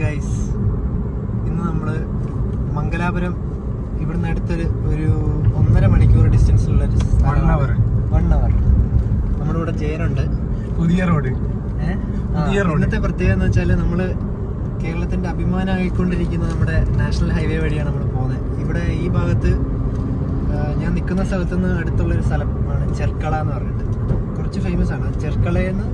Guys, ഇന്ന് നമ്മൾ മംഗലാപുരം ഇവിടുന്ന് അടുത്തൊരു 1.5 മണിക്കൂർ ഡിസ്റ്റൻസിലുള്ള 1 അവർ നമ്മുടെ ഇവിടെ ജയനുണ്ട്. പുതിയ റോഡ്. ഇന്നത്തെ പ്രത്യേകത എന്ന് വെച്ചാൽ നമ്മൾ കേരളത്തിന്റെ അഭിമാനമായിക്കൊണ്ടിരിക്കുന്ന നമ്മുടെ നാഷണൽ ഹൈവേ വഴിയാണ് നമ്മൾ പോകുന്നത്. ഇവിടെ ഈ ഭാഗത്ത് ഞാൻ നിൽക്കുന്ന സ്ഥലത്ത് നിന്ന് അടുത്തുള്ളൊരു സ്ഥലമാണ് ചെർക്കള എന്ന് പറഞ്ഞിട്ട്, കുറച്ച് ഫേമസ് ആണ്. ചെർക്കളയിൽ നിന്ന്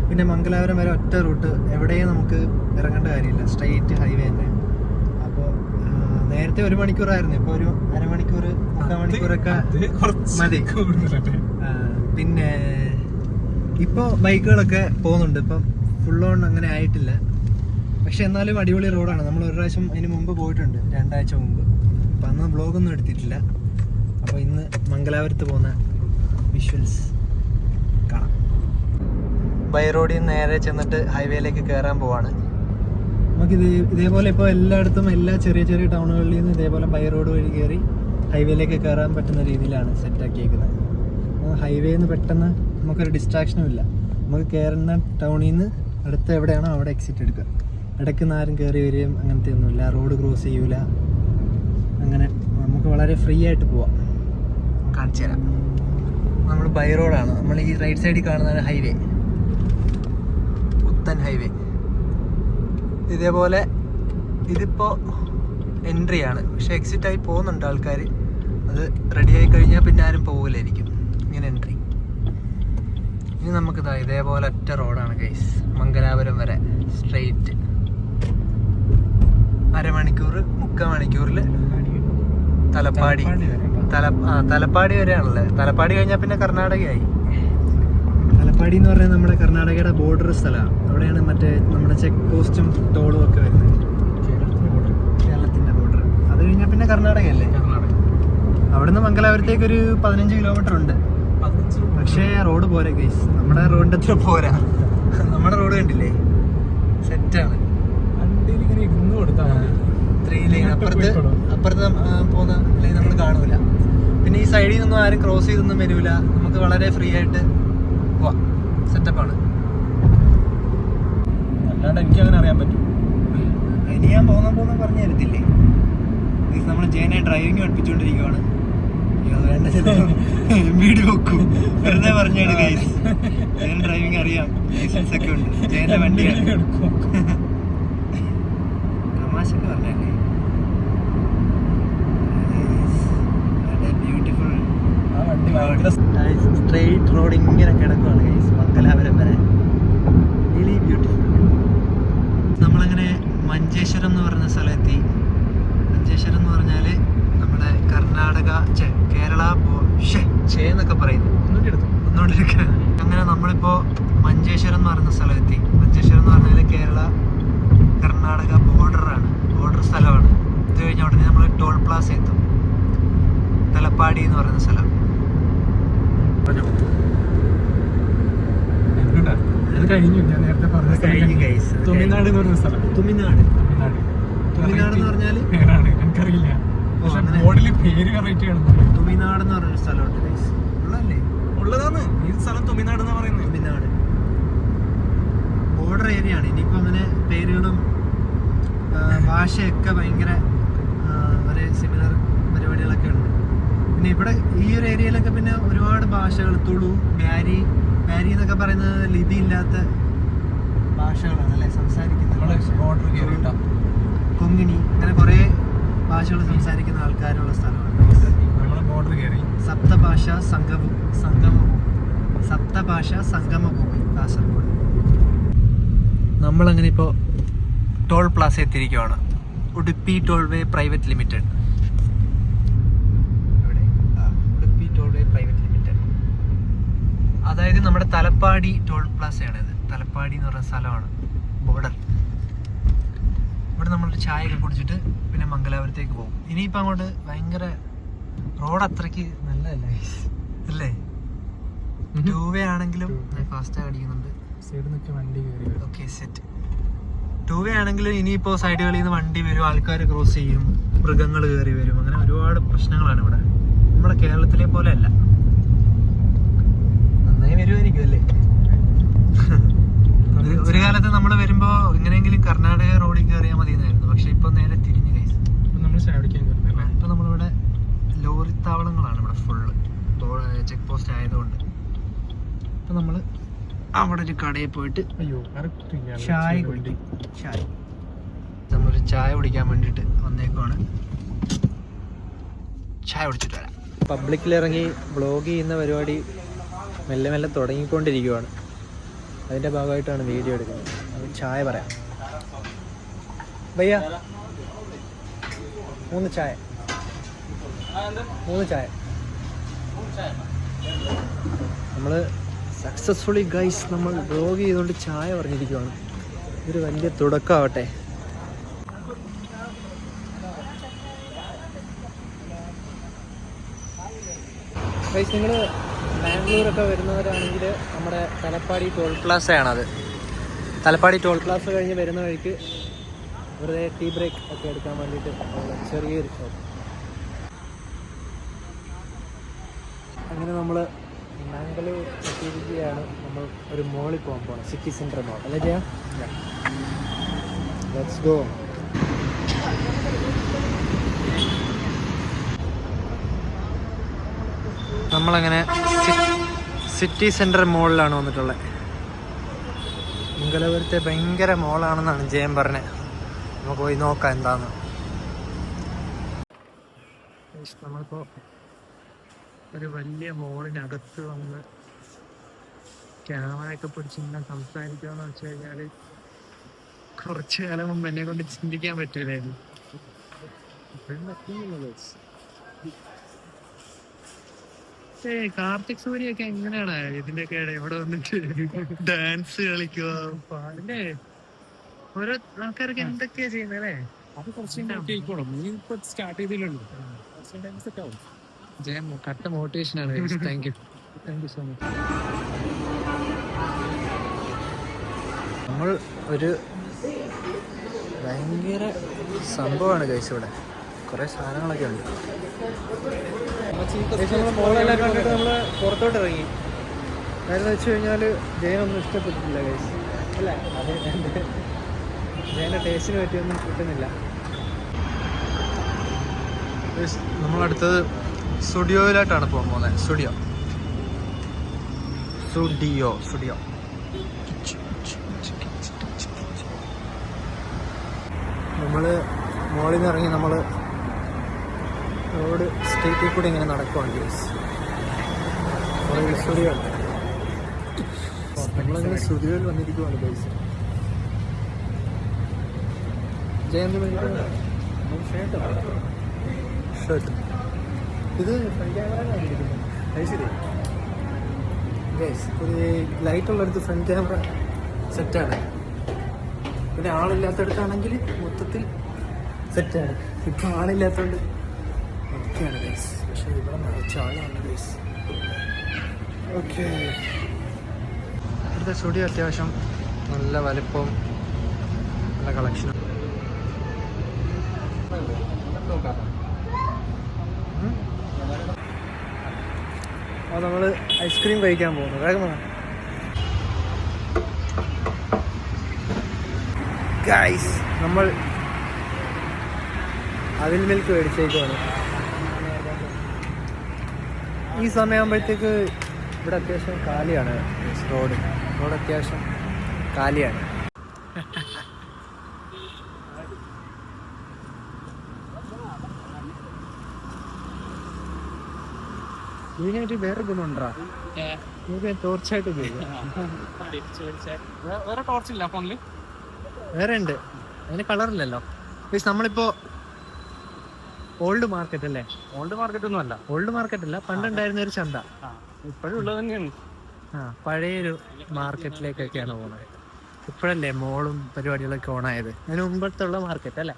പിന്നെ മംഗലാപുരം വരെ ഒറ്റ റൂട്ട്, എവിടെയും നമുക്ക് ഇറങ്ങേണ്ട കാര്യമില്ല, സ്ട്രെയിറ്റ് ഹൈവേ തന്നെ. അപ്പോൾ നേരത്തെ 1 മണിക്കൂറായിരുന്നു, ഇപ്പോൾ ഒരു അരമണിക്കൂർ 3/4 മണിക്കൂറൊക്കെ മതി. പിന്നെ ഇപ്പോൾ ബൈക്കുകളൊക്കെ പോകുന്നുണ്ട്, ഇപ്പം ഫുൾ ഓൺ അങ്ങനെ ആയിട്ടില്ല. പക്ഷെ എന്നാലും അടിപൊളി റോഡാണ്. നമ്മൾ ഒരു പ്രാവശ്യം അതിന് മുമ്പ് പോയിട്ടുണ്ട്, 2 ആഴ്ച മുമ്പ്. അപ്പം അന്ന് വ്ളോഗൊന്നും എടുത്തിട്ടില്ല. അപ്പോൾ ഇന്ന് മംഗലാപുരത്ത് പോകുന്ന വിഷ്വൽസ് കാണാം. ബൈ റോഡിൽ നിന്ന് നേരെ ചെന്നിട്ട് ഹൈവേയിലേക്ക് കയറാൻ പോവാണ്. നമുക്കിത് ഇതേപോലെ ഇപ്പോൾ എല്ലായിടത്തും എല്ലാ ചെറിയ ചെറിയ ടൗണുകളിൽ നിന്ന് ഇതേപോലെ ബൈ റോഡ് വഴി കയറി ഹൈവേയിലേക്ക് കയറാൻ പറ്റുന്ന രീതിയിലാണ് സെറ്റാക്കിയേക്കുന്നത്. ഹൈവേയിൽ നിന്ന് പെട്ടെന്ന് നമുക്കൊരു ഡിസ്ട്രാക്ഷനും ഇല്ല. നമുക്ക് കയറുന്ന ടൗണിൽ നിന്ന് അടുത്ത് എവിടെയാണോ അവിടെ എക്സിറ്റ് എടുക്കുക. ഇടയ്ക്ക് നിന്ന് ആരും കയറി വരികയും അങ്ങനത്തെ ഒന്നുമില്ല, റോഡ് ക്രോസ് ചെയ്യൂല. അങ്ങനെ നമുക്ക് വളരെ ഫ്രീ ആയിട്ട് പോവാം. കാണിച്ചു തരാം. നമ്മൾ ബൈ റോഡാണ്. നമ്മൾ ഈ റൈറ്റ് സൈഡിൽ കാണുന്നതാണ് ഹൈവേ, പുത്തൻ ഹൈവേ. ഇതേപോലെ ഇതിപ്പോൾ എൻട്രി ആണ്, പക്ഷെ എക്സിറ്റ് ആയി പോകുന്നുണ്ട് ആൾക്കാർ. അത് റെഡി ആയി കഴിഞ്ഞാൽ പിന്നെ ആരും പോകില്ലായിരിക്കും. ഇങ്ങനെ എൻട്രി. ഇനി നമുക്കിതാ ഇതേപോലെ ഒറ്റ റോഡാണ് ഗൈസ്, മംഗലാപുരം വരെ സ്ട്രെയിറ്റ്. അരമണിക്കൂർ 3/4 മണിക്കൂറിൽ തലപ്പാടി തലപ്പാടി വരെയാണല്ലേ. തലപ്പാടി കഴിഞ്ഞാൽ പിന്നെ കർണാടകയായി. തലപ്പാടി എന്ന് പറഞ്ഞാൽ നമ്മുടെ കർണാടകയുടെ ബോർഡർ സ്ഥലമാണ്. അവിടെയാണ് മറ്റേ നമ്മുടെ ചെക്ക് പോസ്റ്റും ടോളും ഒക്കെ വരുന്നത്, കേരളത്തിൻ്റെ ബോർഡർ. അത് കഴിഞ്ഞാൽ പിന്നെ കർണാടകയല്ലേ. അവിടുന്ന് മംഗലാപുരത്തേക്ക് ഒരു 15 കിലോമീറ്റർ ഉണ്ട്. പക്ഷേ റോഡ് പോരാ ഗൈസ്, നമ്മുടെ റോഡിൻ്റെ അത്ര പോരാ. നമ്മുടെ റോഡ് കണ്ടില്ലേ, സെറ്റാണ്. 3 ലൈൻ അപ്പുറത്ത് പോകുന്ന ലൈൻ നമ്മൾ കാണൂല. പിന്നെ ഈ സൈഡിൽ നിന്നും ആരും ക്രോസ് ചെയ്തൊന്നും വരില്ല. നമുക്ക് വളരെ ഫ്രീ ആയിട്ട് പോവാം. സെറ്റപ്പാണ്. അല്ലാണ്ട് എനിക്ക് അങ്ങനെ അറിയാൻ പറ്റും. ഇനി ഞാൻ പോകുന്ന പറഞ്ഞു തരത്തില്ലേ. നമ്മൾ ജയനെ ഡ്രൈവിങ് പഠിപ്പിച്ചുകൊണ്ടിരിക്കുവാണ്. വീഡിയോ വെക്കും, വെറുതെ പറഞ്ഞാണ് ഗൈസ്. ജയൻ ഡ്രൈവിംഗ് അറിയാം, ലൈസൻസ് ഒക്കെ ഉണ്ട്. ജയന്റെ വണ്ടിയാണ്. തമാശക്ക് പറഞ്ഞല്ലേ. ബ്യൂട്ടിഫുൾ സ്ട്രെയിറ്റ് റോഡ് ഇങ്ങനെ കിടക്കുവാണ് ഗൈസ്, മംഗലാപുരം വരെ. Really beautiful. നമ്മളങ്ങനെ മഞ്ചേശ്വരം എന്ന് പറഞ്ഞ സ്ഥലമെത്തി. മഞ്ചേശ്വരം എന്ന് പറഞ്ഞാൽ നമ്മുടെ കർണാടക കേരള എന്നൊക്കെ പറയുന്നത്. ഒന്നുകൊണ്ടിരിക്കുക. അങ്ങനെ നമ്മളിപ്പോൾ മഞ്ചേശ്വരം എന്ന് പറയുന്ന സ്ഥലമെത്തി. മഞ്ചേശ്വരം എന്ന് പറഞ്ഞാൽ കേരള കർണാടക ബോർഡർ സ്ഥലമാണ്. ഇത് കഴിഞ്ഞ ഉടനെ നമ്മൾ ടോൾ പ്ലാസ എത്തും. തലപ്പാടി എന്ന് പറയുന്ന സ്ഥലം. തുമിനാട് എന്ന് പറഞ്ഞ സ്ഥലം. തുമിനാട് എന്ന് പറഞ്ഞാൽ എനിക്കറിയില്ല, ബോർഡിൽ പേര് കറക്റ്റ് കാണുന്നു. തുമിനാട് എന്ന് പറഞ്ഞൊരു സ്ഥലമുണ്ട് ഗൈസ്. ഉള്ളതല്ലേ? ഉള്ളതാണ് ഈ സ്ഥലം. തുമിനാട് എന്ന് പറയുന്നത് തുമിനാട് ബോർഡർ ഏരിയ ആണ്. ഇനിയിപ്പോൾ അങ്ങനെ പേരുകളും ഭാഷയൊക്കെ ഭയങ്കര ഒരേ സിമിലർ പരിപാടികളൊക്കെ ഉണ്ട്. പിന്നെ ഇവിടെ ഈ ഒരു ഏരിയയിലൊക്കെ പിന്നെ ഒരുപാട് ഭാഷകൾ, തുളു, ബ്യാരി എന്നൊക്കെ പറയുന്നത് ലിപി ഇല്ലാത്ത ഭാഷകളാണ് അല്ലേ സംസാരിക്കുന്നത്. കൊങ്ങിണി, അങ്ങനെ കുറേ ഭാഷകൾ സംസാരിക്കുന്ന ആൾക്കാരുള്ള സ്ഥലമാണ്. സപ്തഭാഷ സംഗമഭൂമി കാസർഗോഡ്. നമ്മളങ്ങനെ ഇപ്പോൾ ടോൾ പ്ലാസ എത്തിയിരിക്കുകയാണ്. Udupi tollway private limited. Udupi tollway private limited, അതായത് നമ്മുടെ തലപ്പാടി ടോൾ പ്ലാസയാണിത്. തലപ്പാടി എന്ന് പറയുന്ന സ്ഥലമാണ്, ബോർഡർ. ഇവിടെ നമ്മളൊരു ചായയൊക്കെ കുടിച്ചിട്ട് പിന്നെ മംഗലാപുരത്തേക്ക് പോകും. ഇനിയിപ്പോൾ അങ്ങോട്ട് ഭയങ്കര റോഡ് അത്രയ്ക്ക് നല്ലതല്ല അല്ലേ. 2 വേ ആണെങ്കിലും ഫാസ്റ്റായി അടിക്കുന്നുണ്ട്. Okay set. 2 വേ ആണെങ്കിലും ഇനിയിപ്പോൾ സൈഡുകളിൽ നിന്ന് വണ്ടി വരും, ആൾക്കാർ ക്രോസ് ചെയ്യും, മൃഗങ്ങൾ കയറി വരും. അങ്ങനെ ഒരുപാട് പ്രശ്നങ്ങളാണ് ഇവിടെ. നമ്മുടെ കേരളത്തിലെ പോലെ അല്ല. നന്നായി വരുമായിരിക്കും അല്ലേ. ഒരു കാലത്ത് നമ്മൾ വരുമ്പോൾ എങ്ങനെയെങ്കിലും കർണാടക റോഡിൽ കയറിയാൽ അവിടെ ഒരു കടയിൽ പോയിട്ട് അയ്യോ ചായ കുടിക്കും. ചായ നമ്മളൊരു ചായ കുടിക്കാൻ വേണ്ടിയിട്ട് വന്നേക്കുവാണ്. ചായ കുടിച്ചിട്ട് വരാം. പബ്ലിക്കിലിറങ്ങി വ്ളോഗ് ചെയ്യുന്ന പരിപാടി മെല്ലെ മെല്ലെ തുടങ്ങിക്കൊണ്ടിരിക്കുവാണ്. അതിൻ്റെ ഭാഗമായിട്ടാണ് വീഡിയോ എടുക്കുന്നത്. അത് ചായ പറയാം. ഭയ്യ 3 ചായ. 3 ചായ. നമ്മൾ സക്സസ്ഫുള്ളി ഗൈസ് നമ്മൾ വ്ളോഗ് ചെയ്തുകൊണ്ട് ചായ പറഞ്ഞിരിക്കുവാണ്. ഇതൊരു വലിയ തുടക്കമാവട്ടെ. ഗൈസ് നിങ്ങൾ ബാംഗ്ലൂരൊക്കെ വരുന്നവരാണെങ്കിൽ നമ്മുടെ തലപ്പാടി ടോൾ പ്ലാസയാണത്. തലപ്പാടി ടോൾ പ്ലാസ കഴിഞ്ഞ് വരുന്ന വഴിക്ക് വെറുതെ ടീ ബ്രേക്ക് ഒക്കെ എടുക്കാൻ വേണ്ടിയിട്ട് ഉള്ള ചെറിയൊരു ഷോപ്പ്. അങ്ങനെ നമ്മൾ മാംഗ്ലൂർ എത്തിയിരിക്കുകയാണ്. നമ്മൾ ഒരു മോളിൽ പോകാൻ പോകണം. സിറ്റി സെൻറ്റർ മോൾ അല്ലേ ചെയ്യാം. Let's go. നമ്മളങ്ങനെ സിറ്റി സെൻറ്റർ മോളിലാണ് വന്നിട്ടുള്ളത്. മംഗലാപുരത്തെ ഭയങ്കര മോളാണെന്നാണ് ജയൻ പറഞ്ഞത്. നമുക്ക് പോയി നോക്കാം എന്താന്ന്. നമ്മളിപ്പോൾ ഒരു വലിയ മോളിനകത്ത് വന്ന് ക്യാമറയൊക്കെ പിടിച്ച് ഇങ്ങനെ സംസാരിക്കാന്ന് വെച്ച് കഴിഞ്ഞാൽ കുറച്ച് കാലം മുമ്പ് എന്നെ കൊണ്ട് ചിന്തിക്കാൻ പറ്റൂലായിരുന്നു. കാർത്തിക് സൂര്യൊക്കെ എങ്ങനെയാണ് ഇതിന്റെയൊക്കെ ഇവിടെ വന്നിട്ട് ഡാൻസ് കളിക്കുക പാടില്ലേ? ഓരോ ആൾക്കാരൊക്കെ എന്തൊക്കെയാ ചെയ്യുന്നത് അല്ലേ? അത് കുറച്ച് സ്റ്റാർട്ട് ചെയ്തിട്ടുണ്ട്. ജയം കട്ട മോട്ടിവേഷൻ ആണ്. Thank you so much. നമ്മൾ ഒരു ഭയങ്കര സംഭവമാണ് കഴിച്ചത്. ഇവിടെ കുറേ സാധനങ്ങളൊക്കെ ഉണ്ട്. മോളെല്ലാം കണ്ടിട്ട് നമ്മൾ പുറത്തോട്ട് ഇറങ്ങി. കാര്യം വെച്ച് കഴിഞ്ഞാൽ ജയനൊന്നും ഇഷ്ടപ്പെട്ടിട്ടില്ല കഴിച്ച് അല്ലേ? അത് എൻ്റെ ജയൻ്റെ ടേസ്റ്റിന് പറ്റിയൊന്നും കിട്ടുന്നില്ല. നമ്മളടുത്തത് സ്റ്റുഡിയോയിലായിട്ടാണ് പോകാൻ പോകുന്നത്. സ്റ്റുഡിയോ നമ്മൾ മോളിൽ നിന്ന് ഇറങ്ങി നമ്മൾ റോഡ് സ്ട്രീറ്റിൽ കൂടെ ഇങ്ങനെ നടക്കുവാണ്. സ്റ്റുഡിയോ നമ്മളിങ്ങനെ സ്റ്റുഡിയോയിൽ വന്നിരിക്കുവാണ് ഗൈസ്. ജയന്ത് ഷർട്ട് ഇത് ഫ്രണ്ട് ക്യാമറ ശരി ഗൈസ്. ഒരു ലൈറ്റുള്ളടുത്ത് ഫ്രണ്ട് ക്യാമറ സെറ്റാണ്. പിന്നെ ആളില്ലാത്തടത്താണെങ്കിൽ മൊത്തത്തിൽ സെറ്റാണ്. ഇപ്പം ആളില്ലാത്തതുകൊണ്ട് ഓക്കെയാണ് ഗൈസ്. പക്ഷേ ഇവിടെ നിറച്ച ആളാണ് ഗൈസ്. ഓക്കെ, ഇവിടുത്തെ സ്റ്റുഡിയോ അത്യാവശ്യം നല്ല വലിപ്പവും നല്ല കളക്ഷനും. അപ്പോൾ നമ്മൾ ഐസ്ക്രീം കഴിക്കാൻ പോകുന്നു. വേഗം ഗൈസ് നമ്മൾ അവിൽ മിൽക്ക് മേടിച്ചേക്കുവാണ്. ഈ സമയമാകുമ്പോഴത്തേക്ക് ഇവിടെ അത്യാവശ്യം കാലിയാണ്. റോഡ് അത്യാവശ്യം കാലിയാണ്. ഇതിനായിട്ട് വേറെ ഗുണമുണ്ടാ? ടോർച്ചായിട്ട് വേറെ ടോർച്ചില്ല ഫോണില്? വേറെ ഉണ്ട്, അതിന് കളറില്ലല്ലോ. നമ്മളിപ്പോ ഓൾഡ് മാർക്കറ്റ് അല്ലേ? ഓൾഡ് മാർക്കറ്റ് ഒന്നും അല്ല. ഓൾഡ് മാർക്കറ്റ് അല്ല, പണ്ടുണ്ടായിരുന്ന ഒരു ചന്ത. ഇപ്പോഴും ഉള്ളത് തന്നെയാണ്. പഴയൊരു മാർക്കറ്റിലേക്കൊക്കെയാണ് പോകുന്നത്. ഇപ്പോഴല്ലേ മോളും പരിപാടികളൊക്കെ ഓണായത്. അതിന് മുമ്പത്തുള്ള മാർക്കറ്റ് അല്ലേ?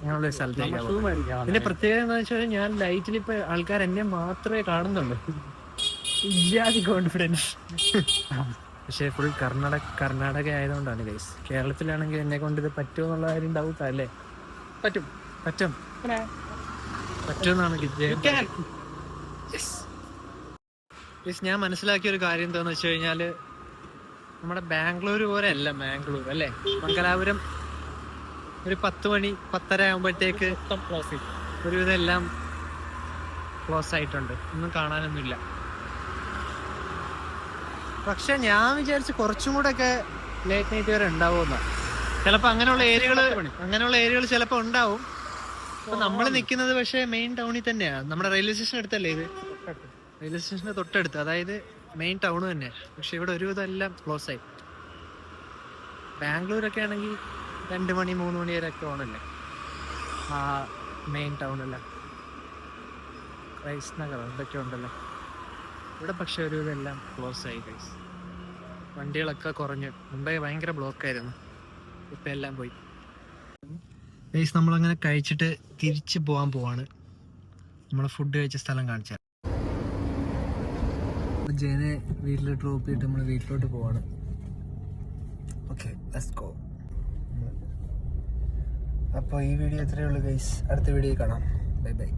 ഞങ്ങളൊരു സ്ഥലത്തേക്ക്. ഇതിന്റെ പ്രത്യേകത എന്താ വെച്ചാൽ ഞാൻ ലൈറ്റിൽ ഇപ്പൊ ആൾക്കാർ എന്നെ മാത്രമേ കാണുന്നുള്ളൂ. ഇല്ലാതെ കോൺഫിഡൻസ്. പക്ഷെ ഫുൾ കർണാടക ആയതുകൊണ്ടാണ് ഗൈസ്. കേരളത്തിലാണെങ്കിൽ എന്നെ കൊണ്ട് ഇത് പറ്റുമോ എന്നുള്ള കാര്യം ഡൗട്ടാ അല്ലേ? പറ്റും പറ്റുമെന്നാണ് ഞാൻ മനസ്സിലാക്കിയ ഒരു കാര്യം എന്താന്ന് വെച്ച് കഴിഞ്ഞാല്, നമ്മുടെ ബാംഗ്ലൂർ പോലെ അല്ല മാംഗ്ലൂർ അല്ലേ? മംഗലാപുരം ഒരു 10 മണി 10:30 ആകുമ്പോഴത്തേക്ക് ഒരുവിധം എല്ലാം ക്ലോസ് ആയിട്ടുണ്ട്. ഒന്നും കാണാനൊന്നുമില്ല. പക്ഷെ ഞാൻ വിചാരിച്ച് കുറച്ചും കൂടെ ഒക്കെ ലേറ്റ് നൈറ്റ് വരെ ഉണ്ടാവുമെന്ന. ചിലപ്പോൾ അങ്ങനെയുള്ള ഏരിയകൾ ചിലപ്പോൾ ഉണ്ടാവും. അപ്പൊ നമ്മൾ നിൽക്കുന്നത് പക്ഷേ മെയിൻ ടൗണിൽ തന്നെയാണ്. നമ്മുടെ റെയിൽവേ സ്റ്റേഷൻ അടുത്തല്ലേ ഇത്? റെയിൽവേ സ്റ്റേഷന്റെ തൊട്ടടുത്ത്, അതായത് മെയിൻ ടൗൺ തന്നെയാണ്. പക്ഷെ ഇവിടെ ഒരുവിധം എല്ലാം ക്ലോസ് ആയി. ബാംഗ്ലൂരൊക്കെ ആണെങ്കിൽ 2 മണി 3 മണി വരെ ഒക്കെ ഓണല്ലേ ആ മെയിൻ ടൗണല്ല. ക്രൈസ്റ്റ് നഗർ എന്തൊക്കെ ഉണ്ടല്ലോ. ഇവിടെ പക്ഷെ ഒരുവിധം എല്ലാം ക്ലോസ് ആയി ഗൈസ്. വണ്ടികളൊക്കെ കുറഞ്ഞു. മുമ്പേ ഭയങ്കര ബ്ലോക്കായിരുന്നു, ഇപ്പം എല്ലാം പോയി ഗൈസ്. നമ്മളങ്ങനെ കഴിച്ചിട്ട് തിരിച്ച് പോകാൻ പോവാണ്. നമ്മളെ ഫുഡ് കഴിച്ച സ്ഥലം കാണിച്ചാൽ ജയനെ വീട്ടിൽ ഡ്രോപ്പ് ചെയ്തിട്ട് നമ്മൾ വീട്ടിലോട്ട് പോവാണ്. Okay, let's go. അപ്പോൾ ഈ വീഡിയോ ഇത്രയേ ഉള്ളൂ ഗൈസ്. അടുത്ത വീഡിയോ കാണാം. Bye bye.